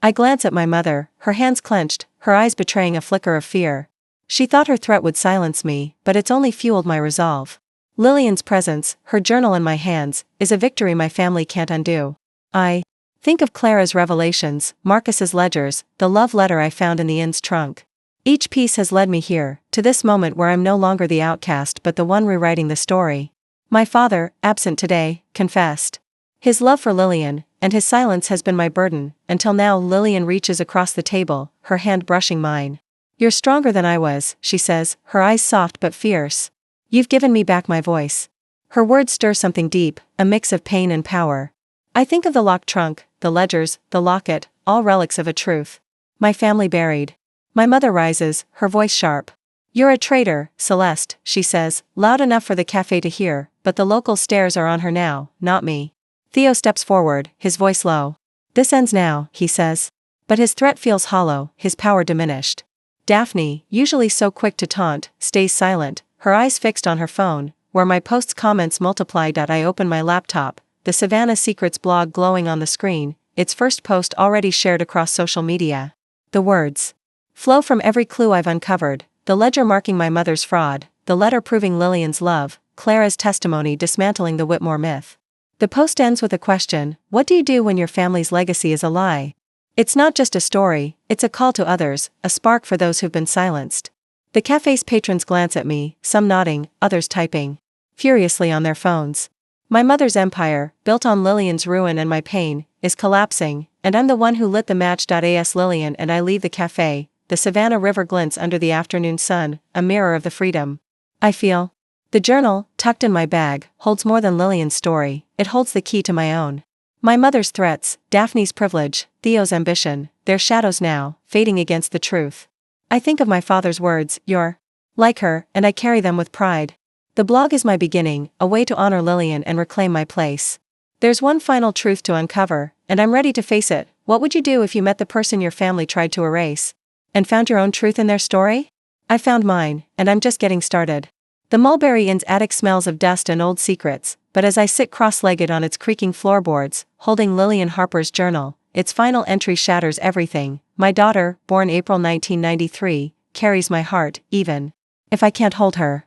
I glance at my mother, her hands clenched, her eyes betraying a flicker of fear. She thought her threat would silence me, but it's only fueled my resolve. Lillian's presence, her journal in my hands, is a victory my family can't undo. I think of Clara's revelations, Marcus's ledgers, the love letter I found in the inn's trunk. Each piece has led me here, to this moment where I'm no longer the outcast but the one rewriting the story. My father, absent today, confessed his love for Lillian, and his silence has been my burden, until now. Lillian reaches across the table, her hand brushing mine. "You're stronger than I was," she says, her eyes soft but fierce. "You've given me back my voice." Her words stir something deep, a mix of pain and power. I think of the locked trunk, the ledgers, the locket, all relics of a truth my family buried. My mother rises, her voice sharp. "You're a traitor, Celeste," she says, loud enough for the cafe to hear, but the local stares are on her now, not me. Theo steps forward, his voice low. "This ends now," he says. But his threat feels hollow, his power diminished. Daphne, usually so quick to taunt, stays silent, her eyes fixed on her phone, where my post's comments multiply. I open my laptop, the Savannah Secrets blog glowing on the screen, its first post already shared across social media. The words flow from every clue I've uncovered, the ledger marking my mother's fraud, the letter proving Lillian's love, Clara's testimony dismantling the Whitmore myth. The post ends with a question: what do you do when your family's legacy is a lie? It's not just a story, it's a call to others, a spark for those who've been silenced. The cafe's patrons glance at me, some nodding, others typing furiously on their phones. My mother's empire, built on Lillian's ruin and my pain, is collapsing, and I'm the one who lit the match. As Lillian and I leave the cafe, the Savannah River glints under the afternoon sun, a mirror of the freedom I feel. The journal, tucked in my bag, holds more than Lillian's story, it holds the key to my own. My mother's threats, Daphne's privilege, Theo's ambition, their shadows now, fading against the truth. I think of my father's words, "You're like her," and I carry them with pride. The blog is my beginning, a way to honor Lillian and reclaim my place. There's one final truth to uncover, and I'm ready to face it. What would you do if you met the person your family tried to erase? And found your own truth in their story? I found mine, and I'm just getting started. The Mulberry Inn's attic smells of dust and old secrets, but as I sit cross-legged on its creaking floorboards, holding Lillian Harper's journal, its final entry shatters everything. My daughter, born April 1993, carries my heart, even if I can't hold her.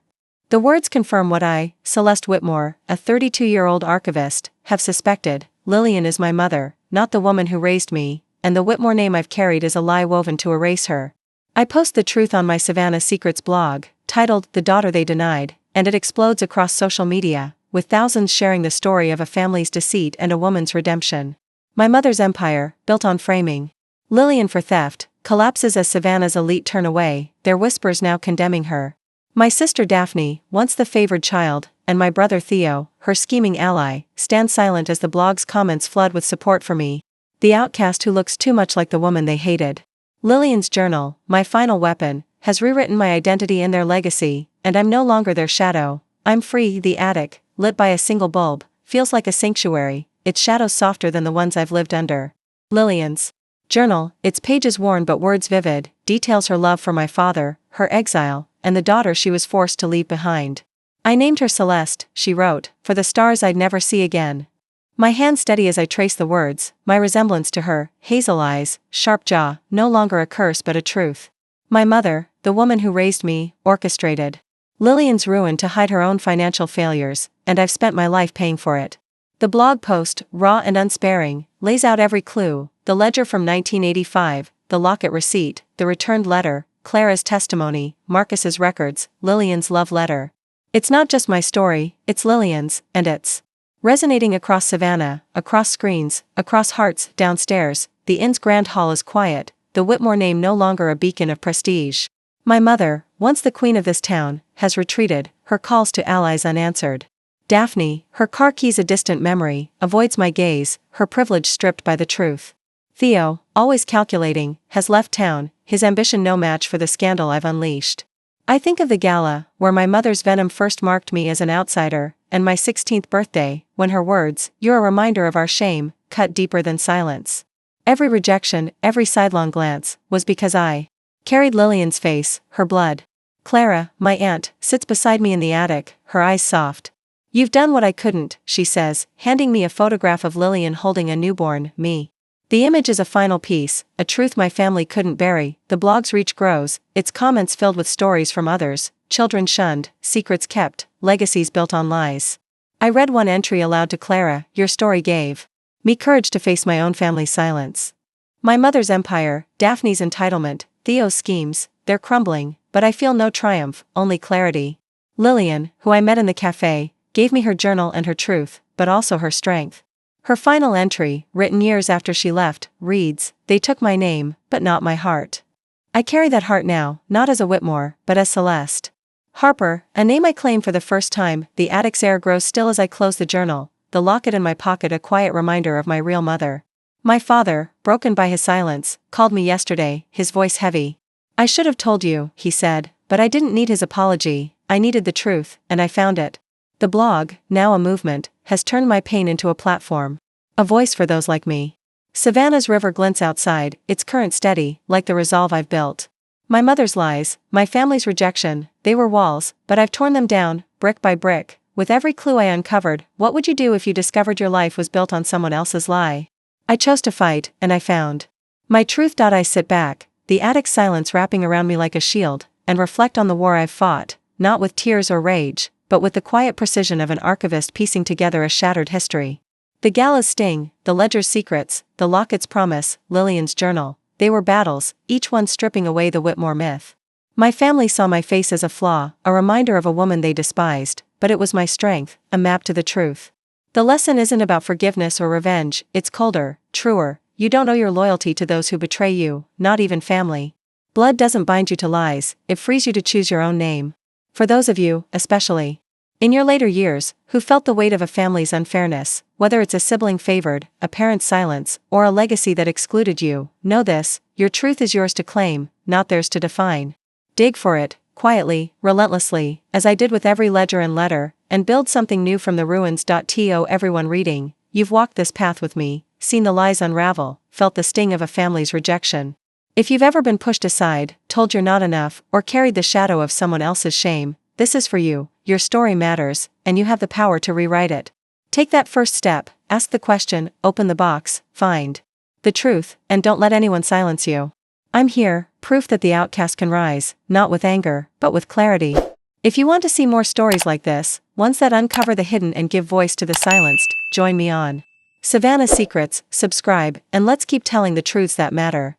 The words confirm what I, Celeste Whitmore, a 32-year-old archivist, have suspected. Lillian is my mother, not the woman who raised me, and the Whitmore name I've carried is a lie woven to erase her. I post the truth on my Savannah Secrets blog, titled The Daughter They Denied, and it explodes across social media, with thousands sharing the story of a family's deceit and a woman's redemption. My mother's empire, built on framing Lillian for theft, collapses as Savannah's elite turn away, their whispers now condemning her. My sister Daphne, once the favored child, and my brother Theo, her scheming ally, stand silent as the blog's comments flood with support for me, the outcast who looks too much like the woman they hated. Lillian's journal, my final weapon, has rewritten my identity and their legacy, and I'm no longer their shadow. I'm free. The attic, lit by a single bulb, feels like a sanctuary, its shadows softer than the ones I've lived under. Lillian's journal, its pages worn but words vivid, details her love for my father, her exile, and the daughter she was forced to leave behind. I named her Celeste, she wrote, for the stars I'd never see again. My hand steady as I trace the words, my resemblance to her, hazel eyes, sharp jaw, no longer a curse but a truth. My mother, the woman who raised me, orchestrated Lillian's ruin to hide her own financial failures, and I've spent my life paying for it. The blog post, raw and unsparing, lays out every clue: the ledger from 1985, the locket receipt, the returned letter, Clara's testimony, Marcus's records, Lillian's love letter. It's not just my story, it's Lillian's, and it's resonating across Savannah, across screens, across hearts. Downstairs, the inn's grand hall is quiet, the Whitmore name no longer a beacon of prestige. My mother, once the queen of this town, has retreated, her calls to allies unanswered. Daphne, her car keys a distant memory, avoids my gaze, her privilege stripped by the truth. Theo, always calculating, has left town, his ambition no match for the scandal I've unleashed. I think of the gala, where my mother's venom first marked me as an outsider, and my 16th birthday, when her words, "You're a reminder of our shame," cut deeper than silence. Every rejection, every sidelong glance, was because I carried Lillian's face, her blood. Clara, my aunt, sits beside me in the attic, her eyes soft. "You've done what I couldn't," she says, handing me a photograph of Lillian holding a newborn, me. The image is a final piece, a truth my family couldn't bury. The blog's reach grows, its comments filled with stories from others, children shunned, secrets kept, legacies built on lies. I read one entry aloud to Clara: "Your story gave me courage to face my own family's silence." My mother's empire, Daphne's entitlement, Theo's schemes, they're crumbling, but I feel no triumph, only clarity. Lillian, who I met in the cafe, gave me her journal and her truth, but also her strength. Her final entry, written years after she left, reads, "They took my name, but not my heart." I carry that heart now, not as a Whitmore, but as Celeste Harper, a name I claim for the first time. The attic's air grows still as I close the journal, the locket in my pocket a quiet reminder of my real mother. My father, broken by his silence, called me yesterday, his voice heavy. "I should have told you," he said, but I didn't need his apology, I needed the truth, and I found it. The blog, now a movement, has turned my pain into a platform. A voice for those like me. Savannah's river glints outside, its current steady, like the resolve I've built. My mother's lies, my family's rejection, they were walls, but I've torn them down, brick by brick. With every clue I uncovered, what would you do if you discovered your life was built on someone else's lie? I chose to fight, and I found my truth. I sit back, the attic's silence wrapping around me like a shield, and reflect on the war I've fought, not with tears or rage, but with the quiet precision of an archivist piecing together a shattered history. The gala's sting, the ledger's secrets, the locket's promise, Lillian's journal, they were battles, each one stripping away the Whitmore myth. My family saw my face as a flaw, a reminder of a woman they despised, but it was my strength, a map to the truth. The lesson isn't about forgiveness or revenge, it's colder, truer. You don't owe your loyalty to those who betray you, not even family. Blood doesn't bind you to lies, it frees you to choose your own name. For those of you, especially in your later years, who felt the weight of a family's unfairness, whether it's a sibling favored, a parent's silence, or a legacy that excluded you, know this: your truth is yours to claim, not theirs to define. Dig for it, quietly, relentlessly, as I did with every ledger and letter, and build something new from the ruins. To everyone reading, you've walked this path with me, seen the lies unravel, felt the sting of a family's rejection. If you've ever been pushed aside, told you're not enough, or carried the shadow of someone else's shame, this is for you. Your story matters, and you have the power to rewrite it. Take that first step, ask the question, open the box, find the truth, and don't let anyone silence you. I'm here, proof that the outcast can rise, not with anger, but with clarity. If you want to see more stories like this, ones that uncover the hidden and give voice to the silenced, join me on Savannah's Secrets, subscribe, and let's keep telling the truths that matter.